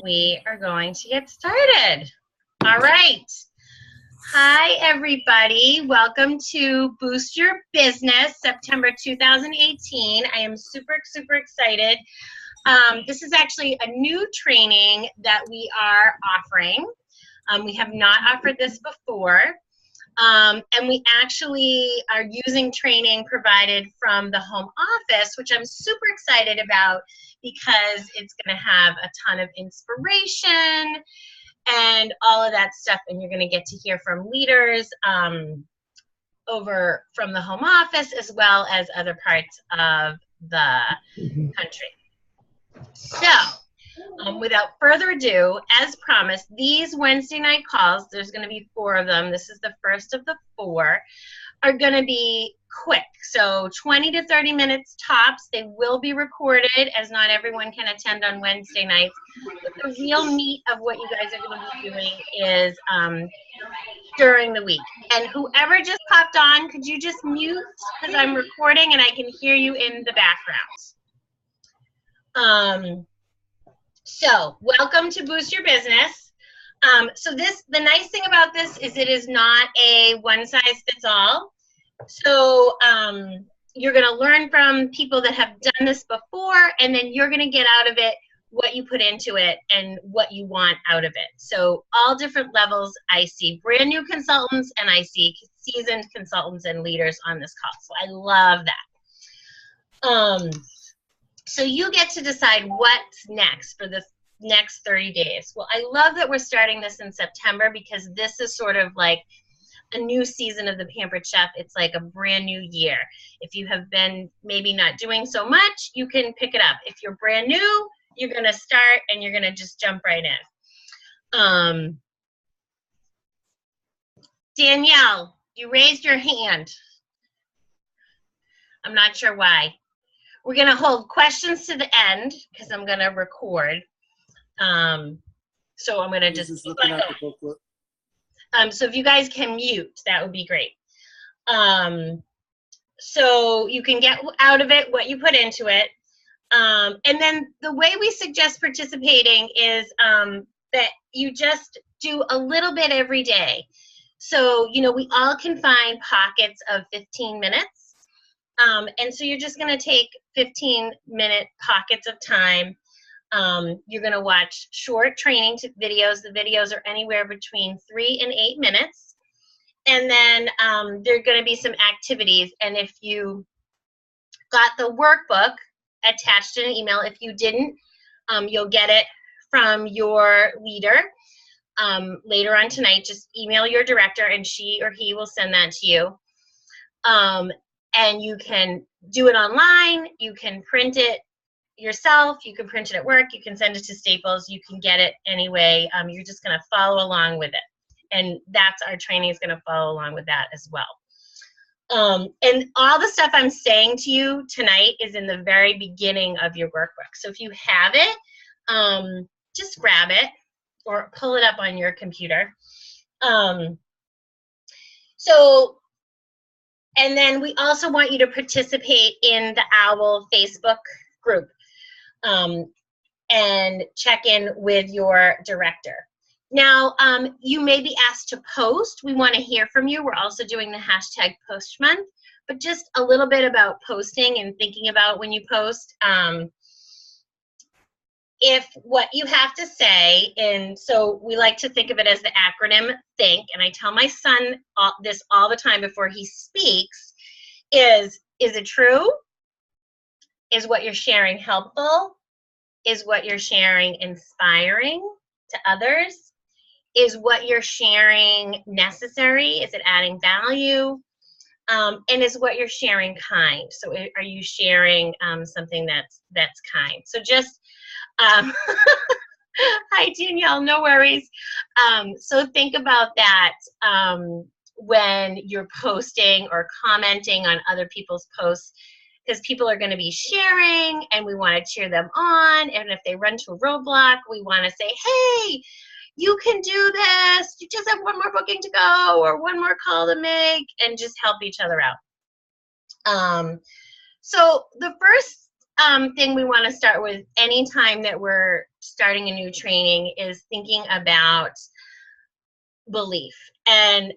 We are going to get started. All right. Hi, everybody. Welcome to Boost Your Business, September 2018. I am super excited. This is actually a new training that we are offering. We have not offered this before. And we actually are using training provided from the home office, which I'm super excited about because it's going to have a ton of inspiration and all of that stuff. And you're going to get to hear from leaders over from the home office as well as other parts of the country. So, without further ado, as promised, these Wednesday night calls, there's going to be 4 of them. This is the first of the 4, are going to be quick. So 20 to 30 minutes tops. They will be recorded as not everyone can attend on Wednesday nights. But the real meat of what you guys are going to be doing is during the week. And whoever just popped on, could you just mute because I'm recording and I can hear you in the background. So welcome to Boost Your Business. The nice thing about this is it is not a one-size-fits-all. So you're going to learn from people that have done this before, and then you're going to get out of it what you put into it and what you want out of it. So all different levels. I see brand new consultants, and I see seasoned consultants and leaders on this call. So I love that. So you get to decide what's next for the next 30 days. Well, I love that we're starting this in September because this is sort of like a new season of the Pampered Chef. It's like a brand new year. If you have been maybe not doing so much, you can pick it up. If you're brand new, you're going to start and you're going to just jump right in. Danielle, you raised your hand. I'm not sure why. We're going to hold questions to the end because I'm going to record. So I'm going to just looking at the booklet. So if you guys can mute, that would be great. So you can get out of it what you put into it. And then the way we suggest participating is that you just do a little bit every day. So, you know, we all can find pockets of 15 minutes. And so you're just going to take 15-minute pockets of time. You're going to watch short training videos. The videos are anywhere between 3 and 8 minutes. And then there are going to be some activities. And if you got the workbook attached in an email, if you didn't, you'll get it from your leader later on tonight. Just email your director and she or he will send that to you. And you can do it online, you can print it yourself, you can print it at work, you can send it to Staples, you can get it anyway. You're just going to follow along with it. And that's our training is going to follow along with that as well. And all the stuff I'm saying to you tonight is in the very beginning of your workbook. So if you have it, just grab it or pull it up on your computer. And then we also want you to participate in the OWL Facebook group and check in with your director. Now, you may be asked to post. We want to hear from you. We're also doing the hashtag post month, but just a little bit about posting and thinking about when you post. If what you have to say, and so we like to think of it as the acronym THINK, and I tell my son this all the time before he speaks, is it true? Is what you're sharing helpful? Is what you're sharing inspiring to others? Is what you're sharing necessary? Is it adding value? And is what you're sharing kind? So are you sharing something that's kind? So just hi Danielle, no worries. So think about that when you're posting or commenting on other people's posts, because people are going to be sharing and we want to cheer them on. And if they run to a roadblock, we want to say, hey, you can do this. You just have one more booking to go or one more call to make, and just help each other out. So the first thing we want to start with anytime that we're starting a new training is thinking about belief. And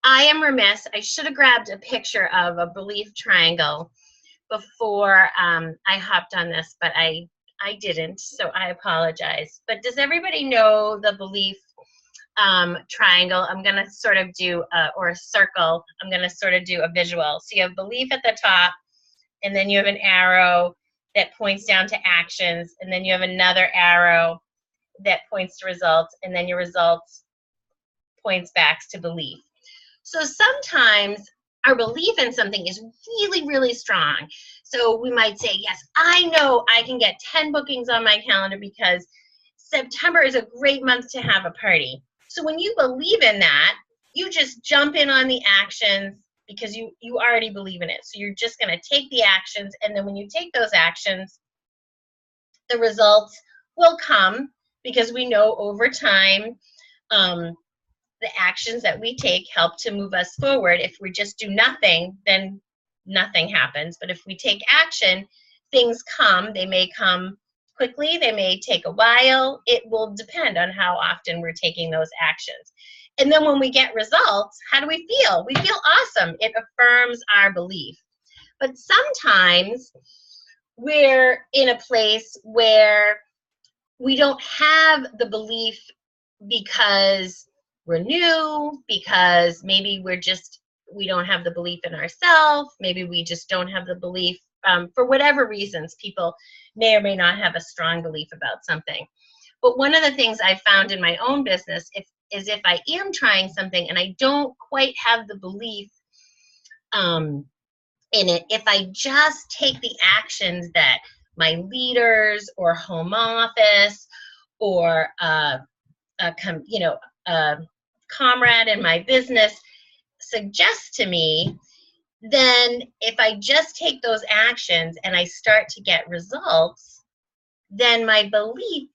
I am remiss. I should have grabbed a picture of a belief triangle before I hopped on this, but I didn't, so I apologize. But does everybody know the belief triangle? I'm going to sort of do, or a circle, I'm going to sort of do a visual. So you have belief at the top, and then you have an arrow that points down to actions, and then you have another arrow that points to results, and then your results points back to belief. So sometimes our belief in something is really, really strong. So we might say, yes, I know I can get 10 bookings on my calendar because September is a great month to have a party. So when you believe in that, you just jump in on the actions because you already believe in it. So you're just going to take the actions, and then when you take those actions, the results will come because we know over time the actions that we take help to move us forward. If we just do nothing, then nothing happens. But if we take action, things come. They may come quickly. They may take a while. It will depend on how often we're taking those actions. And then when we get results, how do we feel? We feel awesome. It affirms our belief. But sometimes we're in a place where we don't have the belief because we're new, because maybe we don't have the belief in ourselves, maybe we just don't have the belief, for whatever reasons, people may or may not have a strong belief about something. But one of the things I found in my own business is if I am trying something and I don't quite have the belief in it, if I just take the actions that my leaders or home office or comrade in my business suggests to me, then if I just take those actions and I start to get results, then my belief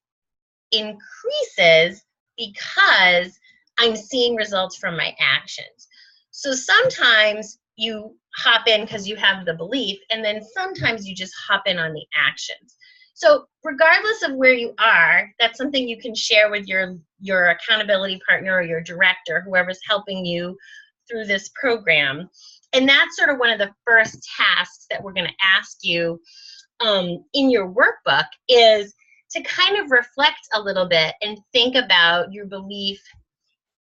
increases because I'm seeing results from my actions. So sometimes you hop in because you have the belief, and then sometimes you just hop in on the actions. So regardless of where you are, that's something you can share with your accountability partner or your director, whoever's helping you through this program. And that's sort of one of the first tasks that we're going to ask you in your workbook, is to kind of reflect a little bit and think about your belief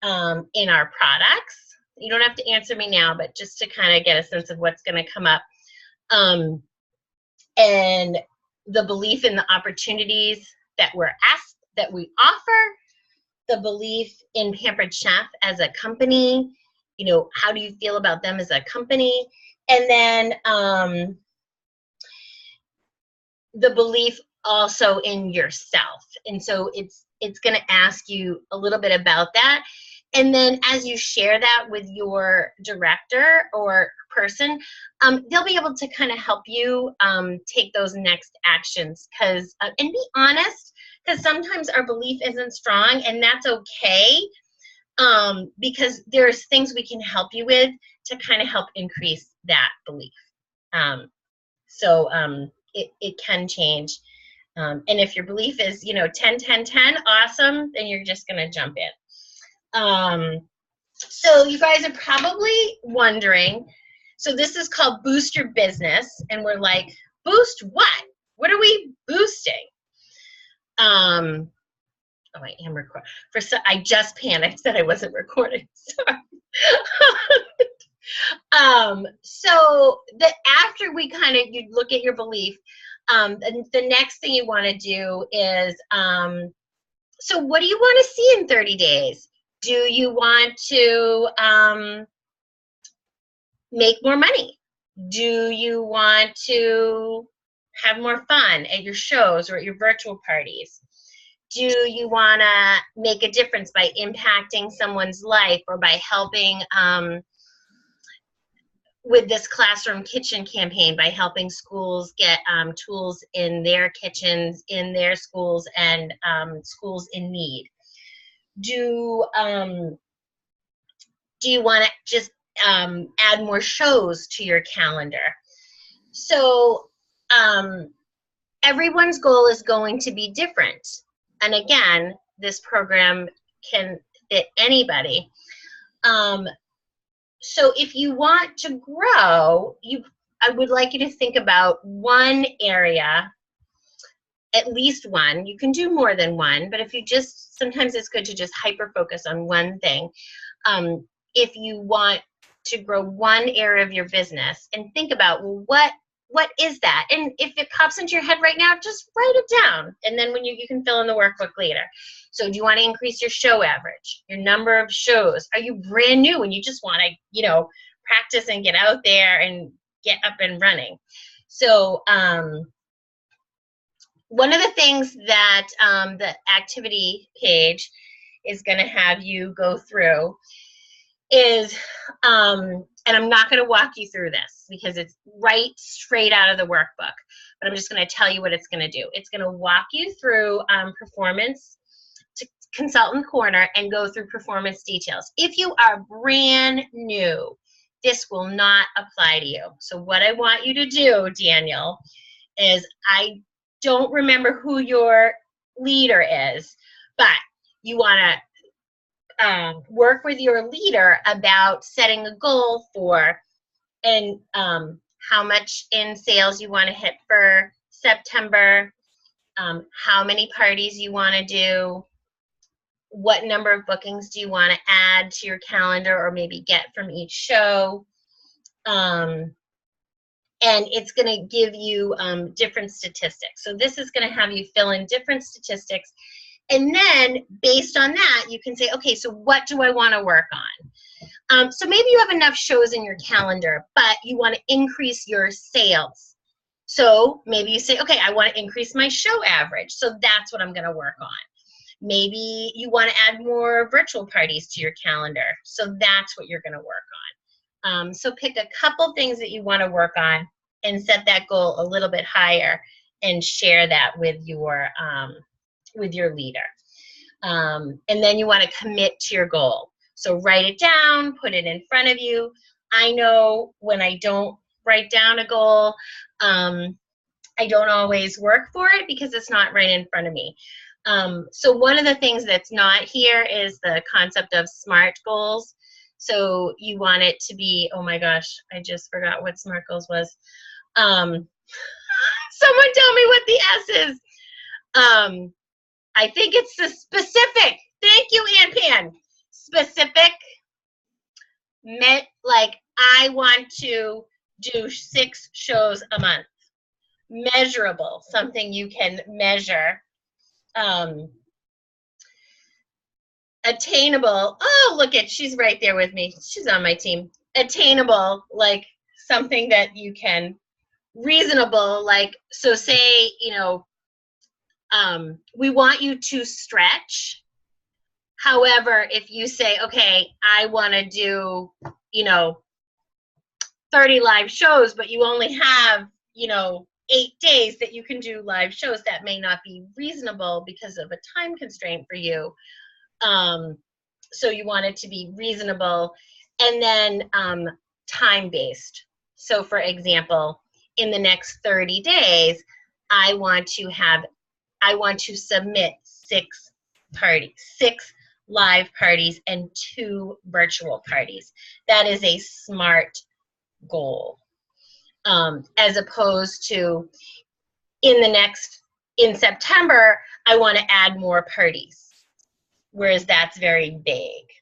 in our products. You don't have to answer me now, but just to kind of get a sense of what's going to come up. And the belief in the opportunities that we offer, the belief in Pampered Chef as a company, how do you feel about them as a company? And then the belief also in yourself. And so it's going to ask you a little bit about that. And then as you share that with your director or person, they'll be able to kind of help you take those next actions. And be honest, because sometimes our belief isn't strong, and that's okay, because there's things we can help you with to kind of help increase that belief. It can change. And if your belief is, 10, 10, 10, awesome, then you're just going to jump in. So you guys are probably wondering, so this is called Boost Your Business, and we're like, boost what? What are we boosting? Oh, I am recording. I just panicked that I wasn't recording. Sorry. So after we you look at your belief, the next thing you want to do is, so what do you want to see in 30 days? Do you want to make more money? Do you want to have more fun at your shows or at your virtual parties? Do you want to make a difference by impacting someone's life or by helping with this classroom kitchen campaign, by helping schools get tools in their kitchens, in their schools, and schools in need? Do you want to just add more shows to your calendar? So everyone's goal is going to be different. And again, this program can fit anybody. So if you want to grow, I would like you to think about one area, at least one. You can do more than one, but if you just, sometimes it's good to just hyper focus on one thing. If you want to grow one area of your business, and think about, well, what is that? And if it pops into your head right now, just write it down, and then when you can fill in the workbook later. So do you want to increase your show average, your number of shows? Are you brand new and you just want to, practice and get out there and get up and running? So one of the things that the activity page is going to have you go through is, and I'm not going to walk you through this because it's right straight out of the workbook, but I'm just going to tell you what it's going to do. It's going to walk you through performance to consultant corner and go through performance details. If you are brand new, this will not apply to you. So what I want you to do, Daniel, is I don't remember who your leader is, but you want to work with your leader about setting a goal for, and how much in sales you want to hit for September, how many parties you want to do, what number of bookings do you want to add to your calendar or maybe get from each show. And it's going to give you different statistics. So this is going to have you fill in different statistics. And then based on that, you can say, okay, so what do I want to work on? So maybe you have enough shows in your calendar, but you want to increase your sales. So maybe you say, okay, I want to increase my show average. So that's what I'm going to work on. Maybe you want to add more virtual parties to your calendar. So that's what you're going to work on. So pick a couple things that you want to work on and set that goal a little bit higher and share that with your leader. And then you want to commit to your goal. So write it down, put it in front of you. I know when I don't write down a goal, I don't always work for it because it's not right in front of me. So one of the things that's not here is the concept of SMART goals. So you want it to be, oh my gosh, I just forgot what SMART goals was. Someone tell me what the S is. I think it's the specific. Thank you, Aunt Pan. Specific meant like I want to do 6 shows a month. Measurable, something you can measure. Attainable. Oh, look at, she's right there with me. She's on my team. Attainable, like something that you can, reasonable, like, so say, we want you to stretch. However, if you say, okay, I want to do, 30 live shows, but you only have, 8 days that you can do live shows, that may not be reasonable because of a time constraint for you. So you want it to be reasonable, and then time-based. So for example, in the next 30 days, I want to submit 6 parties, 6 live parties and 2 virtual parties. That is a SMART goal. As opposed to in September, I want to add more parties, whereas that's very vague.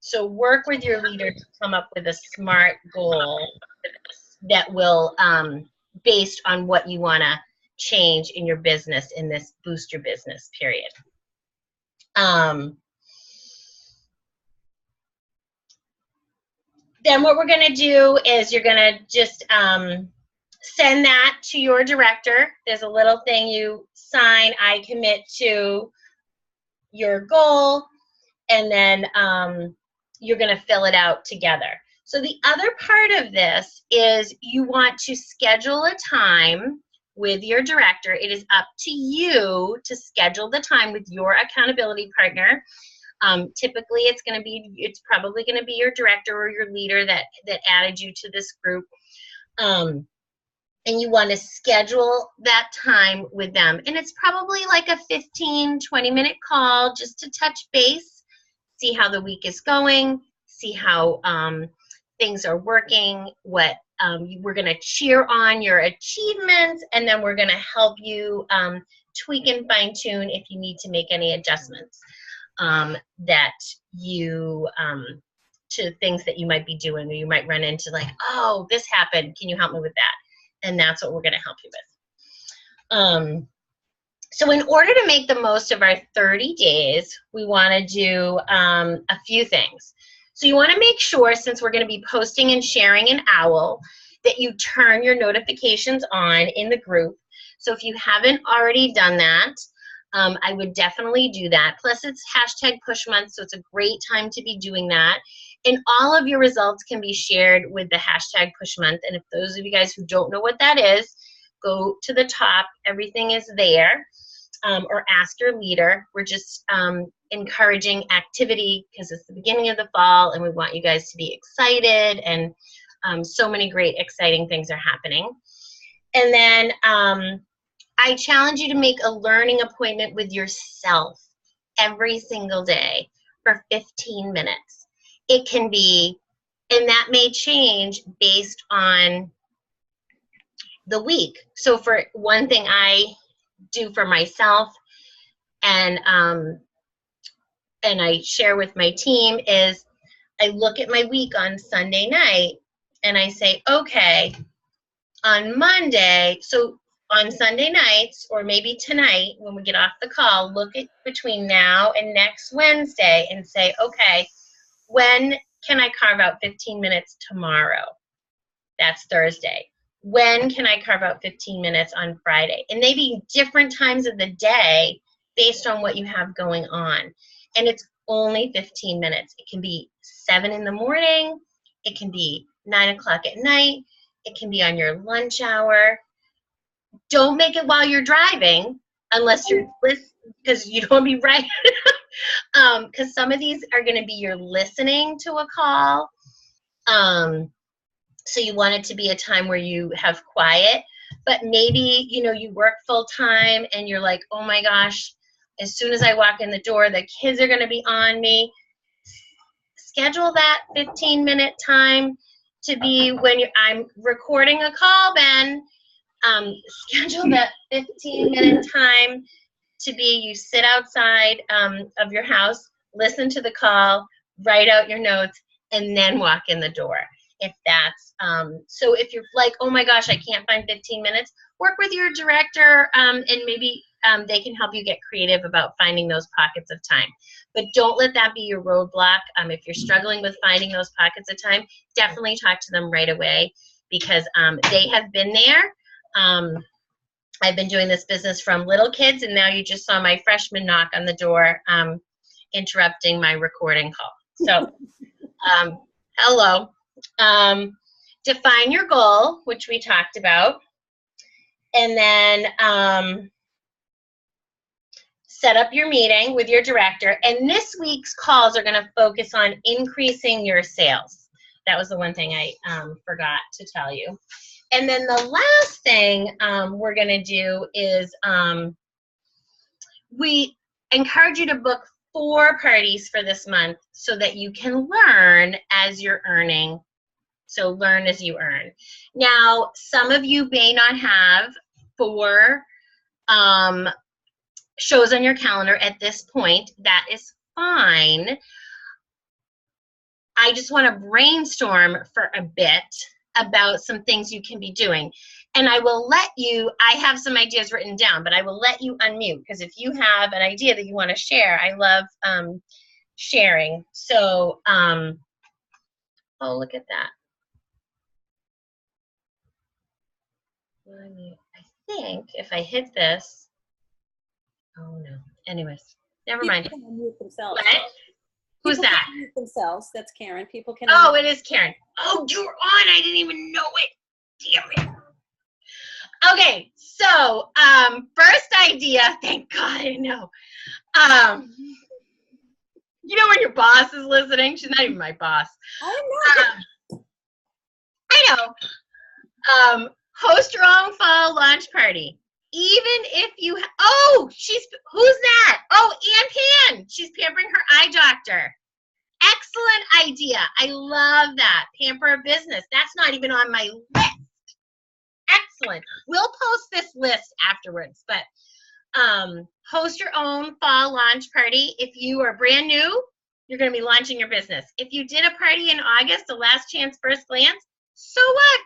So work with your leader to come up with a SMART goal that will, based on what you want to change in your business in this Boost Your Business period. Then what we're going to do is you're going to just send that to your director. There's a little thing you sign, I commit to your goal, and then you're going to fill it out together. So the other part of this is you want to schedule a time with your director. It is up to you to schedule the time with your accountability partner. Typically, it's probably going to be your director or your leader that added you to this group. And and you want to schedule that time with them. And it's probably like a 15, 20-minute call just to touch base, see how the week is going, see how things are working, what we're going to cheer on your achievements, and then we're going to help you tweak and fine tune if you need to make any adjustments that you to things that you might be doing, or you might run into like, oh, this happened, can you help me with that? And that's what we're going to help you with. So in order to make the most of our 30 days, we want to do a few things. So you want to make sure, since we're going to be posting and sharing in OWL, that you turn your notifications on in the group. So if you haven't already done that, I would definitely do that. Plus, it's hashtag push month, so it's a great time to be doing that. And all of your results can be shared with the hashtag push month. And if those of you guys who don't know what that is, go to the top. Everything is there. Or ask your leader. We're just encouraging activity because it's the beginning of the fall and we want you guys to be excited, and so many great exciting things are happening. And then I challenge you to make a learning appointment with yourself every single day for 15 minutes. It can be, and that may change based on the week. So for one thing I do for myself and I share with my team is I look at my week on Sunday night and I say, okay, on Monday, so on Sunday nights, or maybe tonight when we get off the call, look at between now and next Wednesday and say, okay, when can I carve out 15 minutes tomorrow? That's Thursday. When can I carve out 15 minutes on Friday? And maybe different times of the day based on what you have going on. And it's only 15 minutes. It can be 7 in the morning. It can be 9 o'clock at night. It can be on your lunch hour. Don't make it while you're driving unless you're listening, because you don't want to be right. Because some of these are going to be you're listening to a call. So you want it to be a time where you have quiet, but maybe, you know, you work full time and you're like, oh my gosh, as soon as I walk in the door, the kids are going to be on me. Schedule that 15-minute time to be when I'm recording a call, Ben. Schedule that 15-minute time to be you sit outside of your house, listen to the call, write out your notes, and then walk in the door. If that's, so if you're like, oh my gosh, I can't find 15 minutes, work with your director and maybe they can help you get creative about finding those pockets of time. But don't let that be your roadblock. If you're struggling with finding those pockets of time, definitely talk to them right away, because they have been there. I've been doing this business from little kids, and now you just saw my freshman knock on the door interrupting my recording call. So, hello. Define your goal, which we talked about, and then set up your meeting with your director. And this week's calls are going to focus on increasing your sales. That was the one thing I forgot to tell you. And then the last thing we're going to do is we encourage you to book 4 parties for this month so that you can learn as you're earning. So learn as you earn. Now, some of you may not have 4 shows on your calendar at this point. That is fine. I just want to brainstorm for a bit about some things you can be doing. And I will let you, I have some ideas written down, but I will let you unmute, because if you have an idea that you want to share, I love sharing. So, oh, look at that. I think if I hit this, oh no. Anyways, never mind. People can unmute themselves. What? Who's that? People can unmute themselves. That's Karen. People can. Oh, it is Karen. Oh, you're on. I didn't even know it. Damn it. Okay, so first idea. Thank God I know. You know when your boss is listening? She's not even my boss. I know. I know. Host your own fall launch party. Even if you, oh, who's that? Oh, Ann Pan. She's pampering her eye doctor. Excellent idea. I love that. Pamper a business. That's not even on my list. Excellent. We'll post this list afterwards, but host your own fall launch party. If you are brand new, you're going to be launching your business. If you did a party in August, a last chance first glance, so what?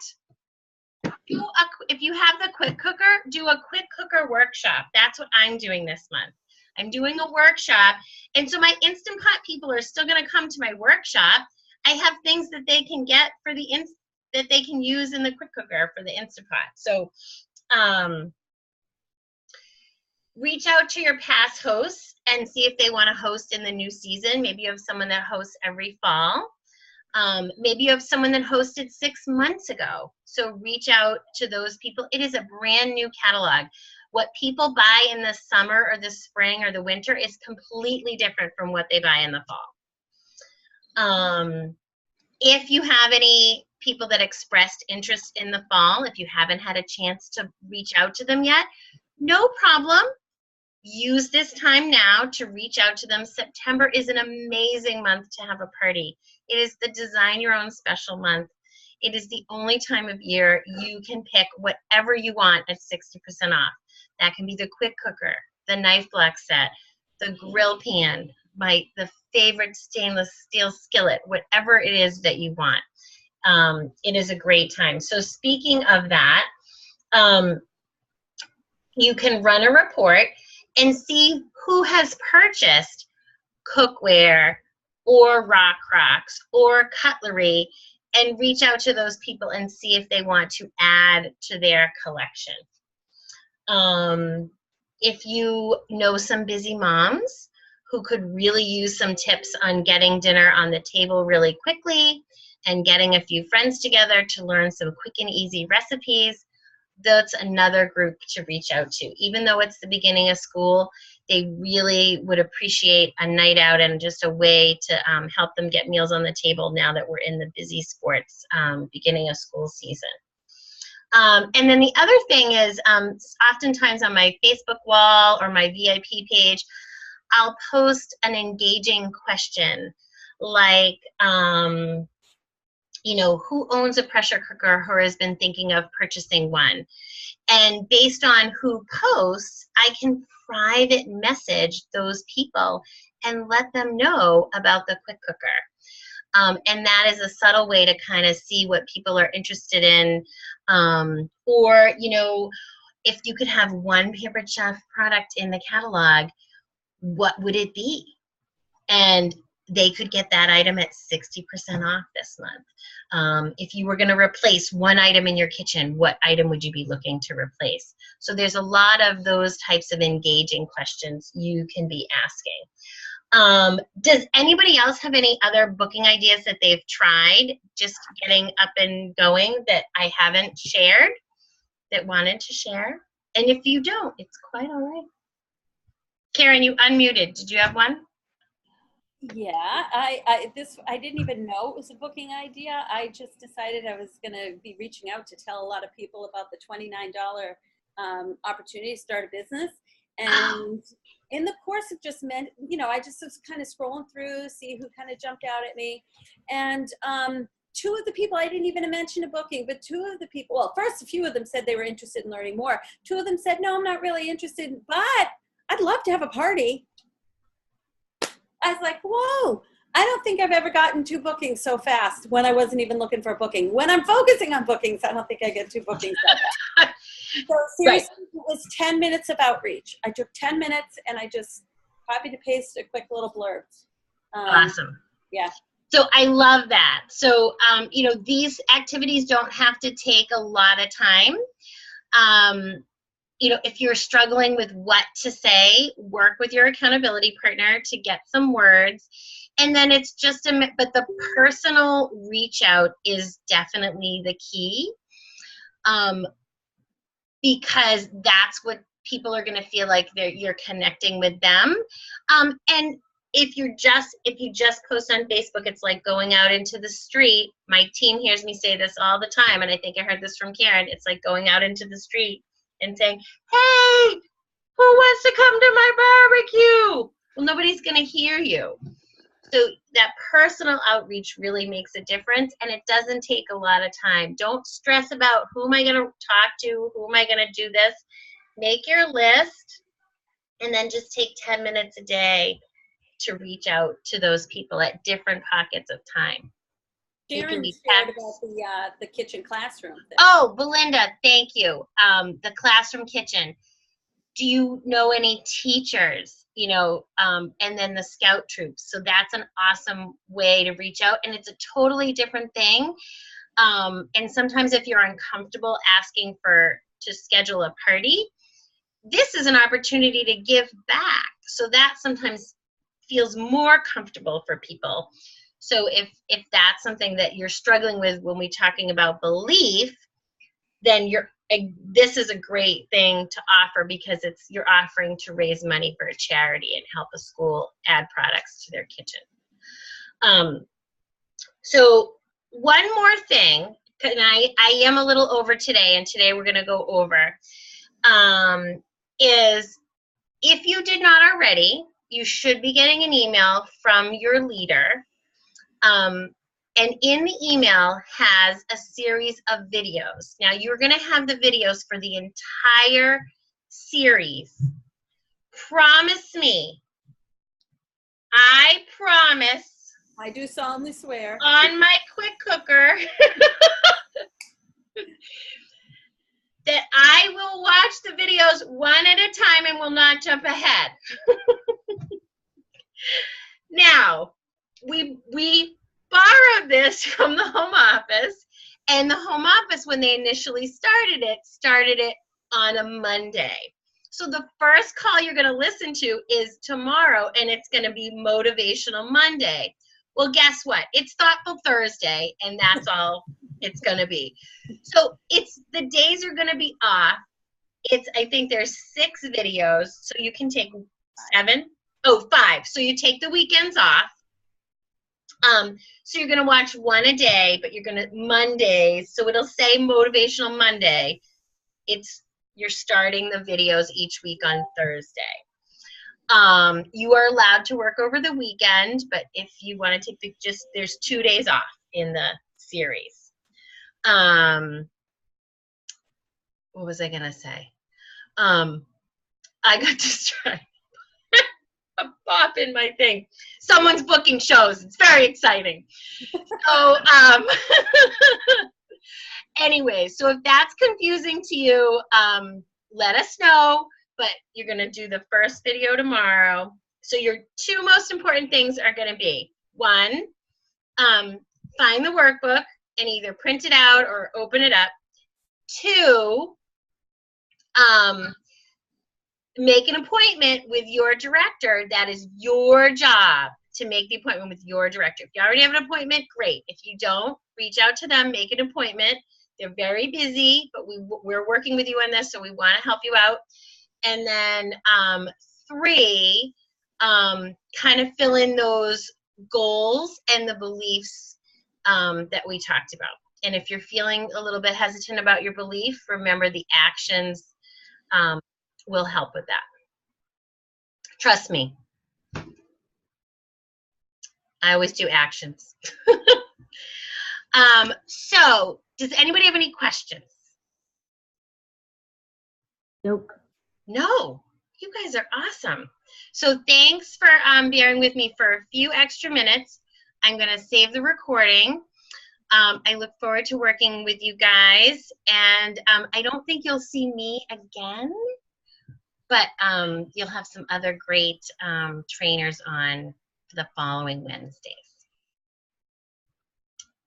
If you have the quick cooker, do a quick cooker workshop. That's what I'm doing this month. I'm doing a workshop, and so my Instant Pot people are still going to come to my workshop. I have things that they can get for that they can use in the quick cooker for the Instant Pot. So reach out to your past hosts and see if they want to host in the new season. Maybe you have someone that hosts every fall. Maybe you have someone that hosted 6 months ago. So reach out to those people. It is a brand new catalog. What people buy in the summer or the spring or the winter is completely different from what they buy in the fall. If you have any people that expressed interest in the fall, if you haven't had a chance to reach out to them yet, no problem. Use this time now to reach out to them. September is an amazing month to have a party. It is the design your own special month. It is the only time of year you can pick whatever you want at 60% off. That can be the quick cooker, the knife block set, the grill pan, the favorite stainless steel skillet, whatever it is that you want. It is a great time. So speaking of that, you can run a report and see who has purchased cookware or rock rocks or cutlery, and reach out to those people and see if they want to add to their collection. If you know some busy moms who could really use some tips on getting dinner on the table really quickly and getting a few friends together to learn some quick and easy recipes, that's another group to reach out to. Even though it's the beginning of school, they really would appreciate a night out and just a way to help them get meals on the table now that we're in the busy sports beginning of school season. And then the other thing is, oftentimes on my Facebook wall or my VIP page, I'll post an engaging question like, you know, who owns a pressure cooker or has been thinking of purchasing one? And based on who posts, I can private message those people and let them know about the quick cooker. And that is a subtle way to kind of see what people are interested in. Or, you know, if you could have one Pampered Chef product in the catalog, what would it be? And they could get that item at 60% off this month. If you were going to replace one item in your kitchen, what item would you be looking to replace? So there's a lot of those types of engaging questions you can be asking. Does anybody else have any other booking ideas that they've tried just getting up and going that I haven't shared, that wanted to share? And if you don't, it's quite all right. Karen, you unmuted. Did you have one? Yeah, I didn't even know it was a booking idea. I just decided I was going to be reaching out to tell a lot of people about the $29 opportunity to start a business. And in the course of just you know, I just was kind of scrolling through, see who kind of jumped out at me. And two of the people, I didn't even mention a booking, but two of the people, well, first a few of them said they were interested in learning more. Two of them said, no, I'm not really interested, but I'd love to have a party. I was like, whoa, I don't think I've ever gotten 2 bookings so fast when I wasn't even looking for a booking. When I'm focusing on bookings, I don't think I get 2 bookings so fast. So seriously, right. It was 10 minutes of outreach. I took 10 minutes and I just copied and pasted a quick little blurb. Awesome. Yeah. So I love that. So, you know, these activities don't have to take a lot of time. You know, if you're struggling with what to say, work with your accountability partner to get some words. And then it's just but the personal reach out is definitely the key, because that's what people are going to feel like you're connecting with them. And if you just post on Facebook, it's like going out into the street. My team hears me say this all the time, and I think I heard this from Karen. It's like going out into the street and saying, "Hey, who wants to come to my barbecue?" Well, nobody's going to hear you. So that personal outreach really makes a difference, and it doesn't take a lot of time. Don't stress about who am I going to talk to, who am I going to do this. Make your list, and then just take 10 minutes a day to reach out to those people at different pockets of time. Sharon shared about the kitchen classroom thing. Oh, Belinda, thank you. The classroom kitchen. Do you know any teachers, and then the scout troops? So that's an awesome way to reach out, and it's a totally different thing. And sometimes if you're uncomfortable asking to schedule a party, this is an opportunity to give back. So that sometimes feels more comfortable for people. So if that's something that you're struggling with when we're talking about belief, then this is a great thing to offer, because you're offering to raise money for a charity and help a school add products to their kitchen. So one more thing, and I am a little over today, and today we're going to go over, is if you did not already, you should be getting an email from your leader. And in the email has a series of videos. Now, you're going to have the videos for the entire series. Promise me. I promise. I do solemnly swear. On my quick cooker. That I will watch the videos one at a time and will not jump ahead. Now, we borrowed this from the home office, and the home office, when they initially started it on a Monday. So the first call you're going to listen to is tomorrow, and it's going to be Motivational Monday. Well, guess what? It's Thoughtful Thursday, and that's all it's going to be. So the days are going to be off. I think there's 6 videos, so you can take 5. So you take the weekends off. So you're going to watch one a day, but you're going to Mondays. So it'll say Motivational Monday. You're starting the videos each week on Thursday. You are allowed to work over the weekend, but if you want to take there's 2 days off in the series. What was I going to say? I got distracted. A pop in my thing. Someone's booking shows. It's very exciting. So, anyway, so if that's confusing to you, let us know. But you're going to do the first video tomorrow. So your 2 most important things are going to be, 1, find the workbook and either print it out or open it up. 2, make an appointment with your director. That is your job, to make the appointment with your director. If you already have an appointment, great. If you don't, reach out to them, make an appointment. They're very busy, but we're working with you on this, so we want to help you out. And then 3, kind of fill in those goals and the beliefs that we talked about. And if you're feeling a little bit hesitant about your belief, remember the actions will help with that. Trust me. I always do actions. So, does anybody have any questions? Nope. No. You guys are awesome. So thanks for bearing with me for a few extra minutes. I'm going to save the recording. I look forward to working with you guys. And I don't think you'll see me again, but you'll have some other great trainers on for the following Wednesdays.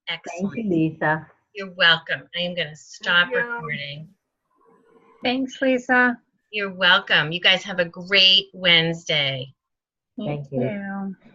Excellent. Thank you, Lisa. You're welcome. I am going to stop recording. Thanks, Lisa. You're welcome. You guys have a great Wednesday. Thank you. You too.